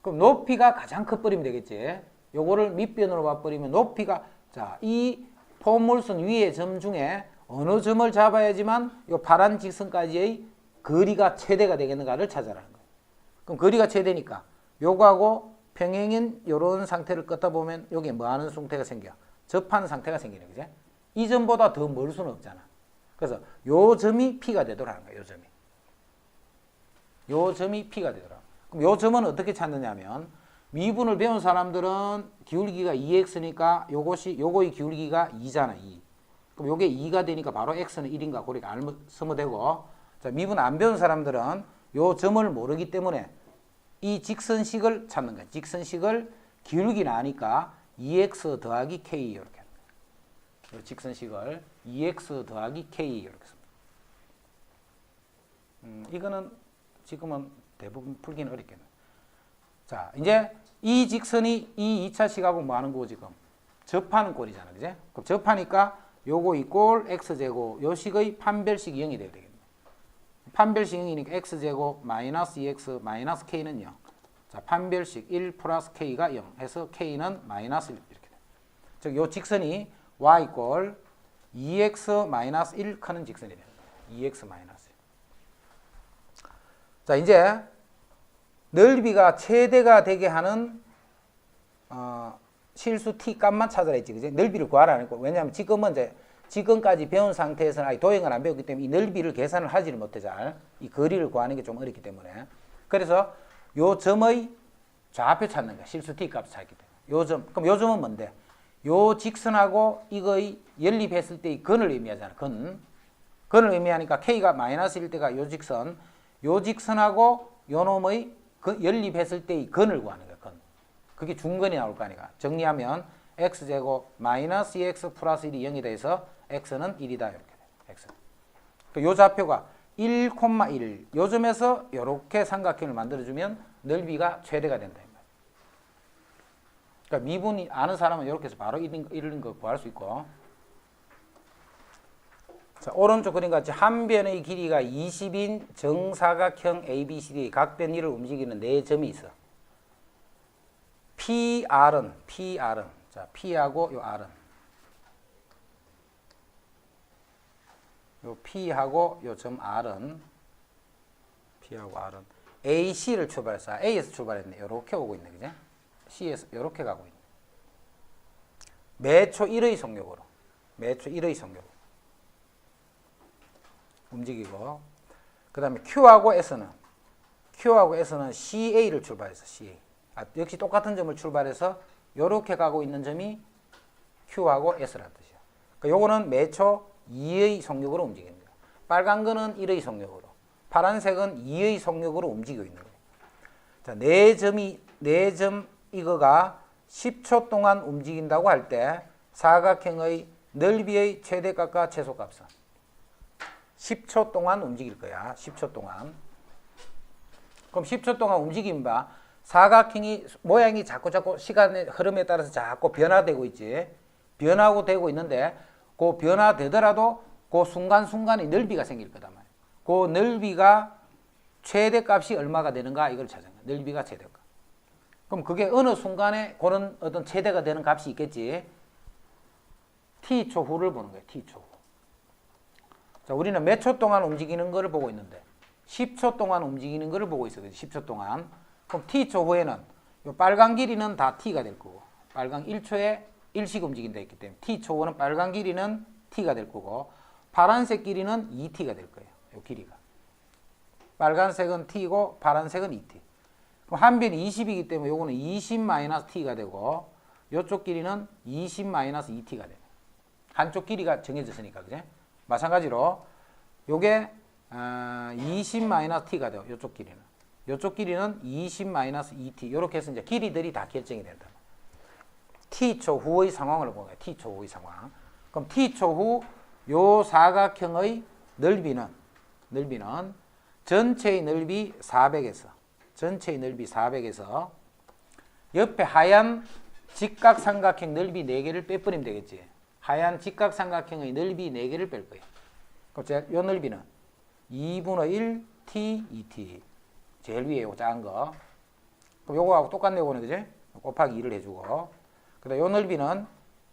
그럼 높이가 가장 커버리면 되겠지. 요거를 밑변으로 봐버리면 높이가, 자, 이 포물선 위의 점 중에 어느 점을 잡아야지만 요 파란 직선까지의 거리가 최대가 되겠는가를 찾아라는 거예요. 그럼 거리가 최대니까 요거하고 평행인 요런 상태를 끄다 보면 여기에 뭐 하는 상태가 생겨? 접하는 상태가 생기는 거지. 이 점보다 더 멀 수는 없잖아. 그래서 요 점이 P가 되도록 하는 거야. 요 점이 P가 되도록. 그럼 요 점은 어떻게 찾느냐면 미분을 배운 사람들은 기울기가 2x니까 요거의 기울기가 2잖아. 2. 그럼 요게 2가 되니까 바로 x는 1인가 그러니까 쓰면 되고, 자, 미분 안 배운 사람들은 요 점을 모르기 때문에 이 직선식을 찾는 거야. 직선식을 기울기는 아니까 2x 더하기 k 이렇게 하는 거야. 요 직선식을 2x 더하기 k 이렇게 씁니다. 이거는 지금은 대부분 풀기는 어렵겠네. 자, 이제 이 직선이 이 2차식하고 뭐 하는 거고 지금? 접하는 꼴이잖아. 그지? 그럼 접하니까 요거 이꼴 x제곱, 요 식의 판별식이 0이 돼야 되겠네. 판별식 0이니까 x제곱 마이너스 2x 마이너스 k는 0. 자, 판별식 1 플러스 k가 0 해서 k는 마이너스 1 이렇게 돼. 즉, 요 직선이 y 이꼴 2x 마이너스 1 크는 직선이 되는 거예요. 2x 마이너스 1. 자, 이제 넓이가 최대가 되게 하는 실수 t 값만 찾아라 했지. 그지? 넓이를 구하라 안 했고. 왜냐하면 지금은 이제 지금까지 배운 상태에서는 아예 도형을 안 배웠기 때문에 이 넓이를 계산을 하지를 못해 잘. 이 거리를 구하는 게 좀 어렵기 때문에. 그래서 요 점의 좌표 찾는 거야. 실수 t 값을 찾기 때문에. 요 점. 그럼 요 점은 뭔데? 요 직선하고 이거의 연립했을 때의 근을 의미하잖아. 근을 의미하니까 k가 마이너스일 때가 요 직선하고 요 놈의 연립했을 때의 근을 구하는 거야. 근. 그게 중근이 나올 거 아니까. 정리하면 x제곱 마이너스 2x 플러스 1이 0이 돼서 x는 1이다. 이렇게 돼. x. 요 좌표가 1,1. 요 점에서 이렇게 삼각형을 만들어주면 넓이가 최대가 된다. 그러니까 미분이 아는 사람은 이렇게 해서 바로 이런 거 구할 수 있고. 자, 오른쪽 그림 같이 한 변의 길이가 20인 정사각형 ABCD의 각변 위를 움직이는 네 점이 있어. PR은 자, P하고 요 R은 요 P하고 요 점 R은 AC를 출발했어. A에서 출발했네. 요렇게 오고 있네. 그지? C에서 요렇게 가고 있네. 매초 1의 속력으로 움직이고, 그 다음에 Q하고 S는 CA를 출발해서 CA. 역시 똑같은 점을 출발해서 이렇게 가고 있는 점이 Q하고 S라는 뜻이야. 그러니까 요거는 매초 2의 속력으로 움직입니다. 빨간 거는 1의 속력으로, 파란색은 2의 속력으로 움직이고 있는 거예요. 자, 네 점 이거가 10초 동안 움직인다고 할 때 사각형의 넓이의 최대값과 최소값은 10초 동안 움직일 거야. 10초 동안. 그럼 10초 동안 움직이면 봐. 사각형이 모양이 자꾸 시간의 흐름에 따라서 자꾸 변화되고 있지. 변하고 되고 있는데 그 변화되더라도 그 순간순간에 넓이가 생길 거단 말이에요. 그 넓이가 최대값이 얼마가 되는가 이걸 찾는 거예요. 넓이가 최대값. 그럼 그게 어느 순간에 그런 어떤 최대가 되는 값이 있겠지. t초 후를 보는 거예요. t초 후. 자, 우리는 몇 초 동안 움직이는 거를 보고 있는데 10초 동안 움직이는 거를 보고 있어요. 10초 동안. 그럼 t초 후에는 요 빨간 길이는 다 t가 될 거고 빨간 1초에 1씩 움직인다 했기 때문에 t초 후는 빨간 길이는 t가 될 거고 파란색 길이는 2t가 될 거예요. 요 길이가. 빨간색은 t고 파란색은 2t. 그럼 한 변이 20이기 때문에 요거는 20-t가 되고 요쪽 길이는 20-2t가 돼요. 한쪽 길이가 정해졌으니까 그제? 마찬가지로 요게 20-t가 돼요. 요쪽 길이는. 요쪽 길이는 20-2t. 이렇게 해서 이제 길이들이 다 결정이 된다. t초 후의 상황을 보는 거예요. t초 후의 상황. 그럼 t초 후 요 사각형의 넓이는 전체의 넓이 400에서 옆에 하얀 직각삼각형 넓이 4개를 빼버리면 되겠지. 하얀 직각삼각형의 넓이 4개를 뺄 거예요. 그럼 제가 요 넓이는 2분의 1 t 2t 제일 위에 요 작은 거. 그럼 요거하고 똑같네 요거는 그지? 곱하기 2를 해주고 그다음 요 넓이는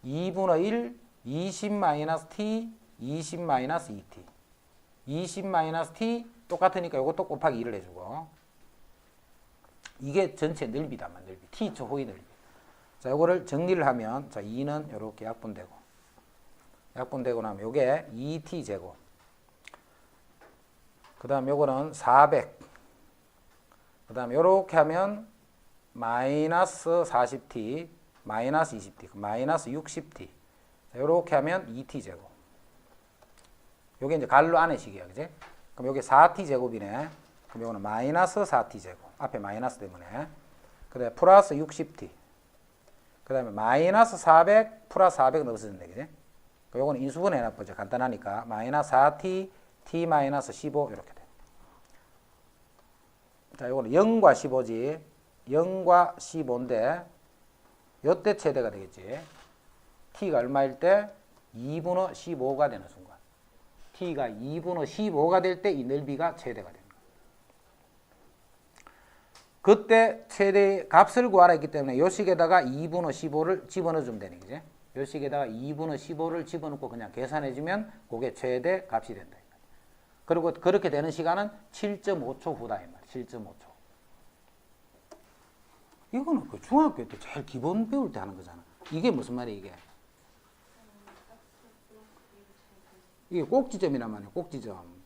2분의 1 20-t 20-2t 20-t 똑같으니까 요것도 곱하기 2를 해주고 이게 전체 넓이다만 넓이 t초 후의 넓이. 자 요거를 정리를 하면 자 2는 요렇게 약분되고 나면 요게 2t 제곱 그 다음 요거는 400 그 다음 요렇게 하면 마이너스 40t 마이너스 20t 마이너스 60t 자, 요렇게 하면 2t 제곱 요게 이제 갈로 안의 식이야 그지? 그럼 요게 4t 제곱이네. 그럼 요거는 마이너스 4t 제곱 앞에 마이너스 때문에 그 다음에 플러스 60t 그 다음에 마이너스 400 플러스 400은 없어진다 그지? 요거는 인수분 해놔보죠. 간단하니까 마이너스 4t t 마이너스 15 이렇게 돼. 자 요거는 0과 15지 0과 15인데 요때 최대가 되겠지. t가 얼마일 때 2분의 15가 되는 순간 t가 2분의 15가 될 때 이 넓이가 최대가 됩니다. 그때 최대 값을 구하라 했기 때문에 요 식에다가 2분의 15를 집어넣어 주면 되는 거지. 요 식에다가 2분의 15를 집어넣고 그냥 계산해 주면 그게 최대 값이 된다. 그리고 그렇게 되는 시간은 7.5초 후다 이 말이야. 7.5초. 이거는 그 중학교 때 제일 기본 배울 때 하는 거잖아. 이게 무슨 말이야 이게? 이게 꼭지점이란 말이야. 꼭지점.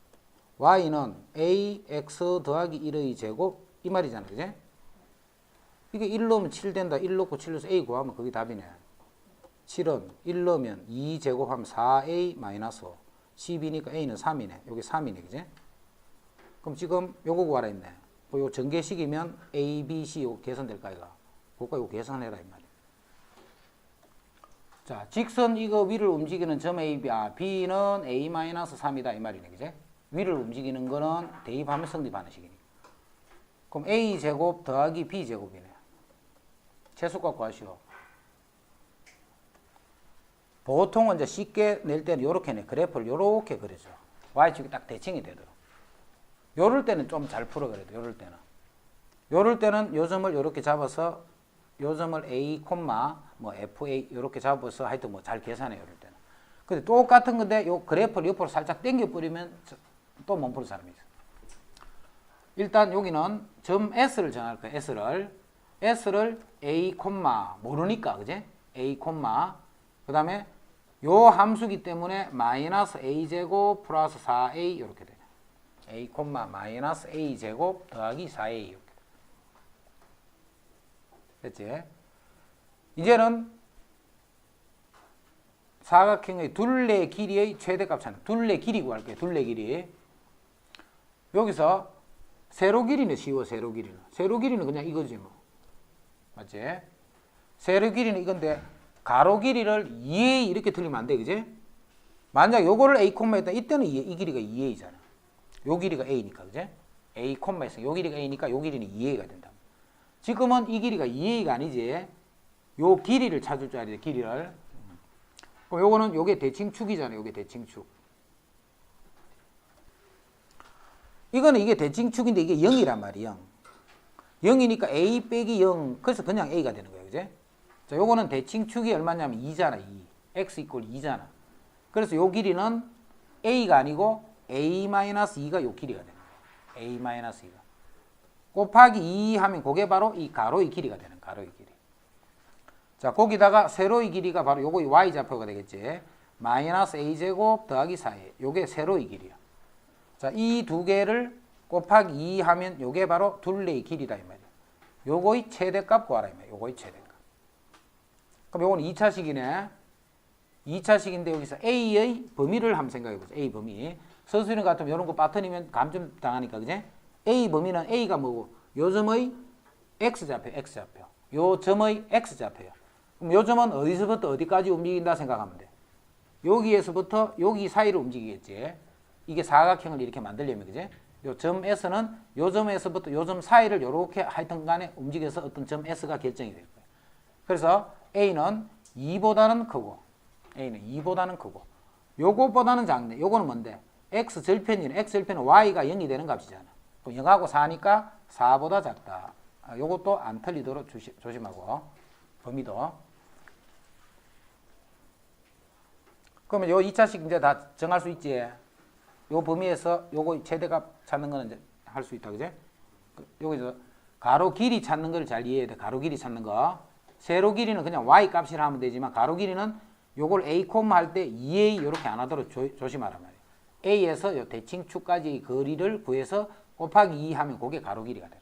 y는 ax 더하기 1의 제곱 이 말이잖아. 그지? 이게 1 넣으면 7 된다. 1 넣고 7 넣어서 a 구하면 그게 답이네. 7은 1 넣으면 2 제곱하면 4a 마이너스 5. 10이니까 a는 3이네. 여기 3이네. 그지? 그럼 지금 요거 구하라 했네. 요 전개식이면 a, b, c 요 계산될까 이거. 그거 이거 계산해라 이 말이야. 자, 직선 이거 위를 움직이는 점 A, B, B는 A-3이다 이 말이네, 그제? 위를 움직이는 거는 대입하면 성립하는 식이니까. 그럼 A 제곱 더하기 B 제곱이네. 최소값 구하시오. 보통은 이제 쉽게 낼 때는 요렇게 내. 그래프를 요렇게 그려줘. Y축이 딱 대칭이 되도록. 요럴 때는 좀 잘 풀어 그래도 요럴 때는. 요럴 때는 요 점을 요렇게 잡아서 요 점을 A, 뭐 FA 이렇게 잡아서 하여튼 뭐 잘 계산해 요럴 때는. 근데 똑같은 건데 요 그래프를 옆으로 살짝 당겨 버리면 또 못 푸는 사람이 있어. 일단 여기는 점 S를 정할 거야. S를 A, 모르니까 그지? A, 그다음에 요 함수기 때문에 마이너스 A 제곱 플러스 4A 이렇게 돼. A, 마이너스 A 제곱 더하기 4A 이렇게. 됐지? 이제는 사각형의 둘레 길이의 최대값 찾는 둘레 길이 구할게요. 둘레 길이. 여기서 세로 길이는 쉬워. 세로 길이는 그냥 이거지 뭐. 맞지? 세로 길이는 이건데 가로 길이를 2a 이렇게 틀리면 안 돼. 그지? 만약 요거를 a, 했다. 이때는 이 길이가 2a잖아. 요 길이가 a니까. 그지? a, 했으니까 요 길이가 a니까 요 길이는 2a가 된다. 지금은 이 길이가 2a가 아니지. 요 길이를 찾을 줄 알아야 돼. 길이를. 그럼 요거는 요게 대칭축이잖아요. 요게 대칭축. 이거는 이게 대칭축인데 이게 0이란 말이야. 0이니까 a 빼기 0. 그래서 그냥 a가 되는 거예요. 그제? 자, 요거는 대칭축이 얼마냐면 2잖아. 2. x 이꼴 2잖아. 그래서 요 길이는 a가 아니고 a-2가 요 길이가 되는 거예요. a-2가. 곱하기 2 하면 그게 바로 이 가로의 길이가 되는 가로의 길이. 자, 거기다가 세로의 길이가 바로 요거 y좌표가 되겠지. 마이너스 a제곱 더하기 4에 요게 세로의 길이야. 자, 이 두 개를 곱하기 2 하면 요게 바로 둘레의 길이다 이 말이야. 요거의 최대값 구하라 이 말이야. 요거의 최대값. 그럼 요거는 2차식이네. 2차식인데 여기서 a의 범위를 한번 생각해 보자. a 범위. 서술형 같으면 이런 거 빠뜨리면 감점 당하니까 그지? a 범위는 a가 뭐고? 요 점의 x좌표, x좌표. 요 점의 x좌표야. 그럼 요 점은 어디서부터 어디까지 움직인다 생각하면 돼. 여기에서부터 여기 사이로 움직이겠지. 이게 사각형을 이렇게 만들려면 그지? 요 점 S는 요 점에서부터 요 점 사이를 요렇게 하여튼 간에 움직여서 어떤 점 S가 결정이 될 거예요. 그래서 A는 2보다는 크고 A는 2보다는 크고 요것보다는 작네. 요거는 뭔데? X절편이네. X절편은 Y가 0이 되는 값이잖아. 그럼 0하고 4니까 4보다 작다. 요것도 안 틀리도록 조심하고 범위도. 그러면 요 2차식 이제 다 정할 수 있지. 요 범위에서 요거 최대값 찾는 거는 이제 할 수 있다. 그제? 여기서 가로 길이 찾는 걸 잘 이해해야 돼. 가로 길이 찾는 거. 세로 길이는 그냥 y 값이라 하면 되지만 가로 길이는 요걸 a, 할 때 2a 이렇게 안 하도록 조심하란 말이에요. a에서 요 대칭축까지의 거리를 구해서 곱하기 2 하면 그게 가로 길이가 돼.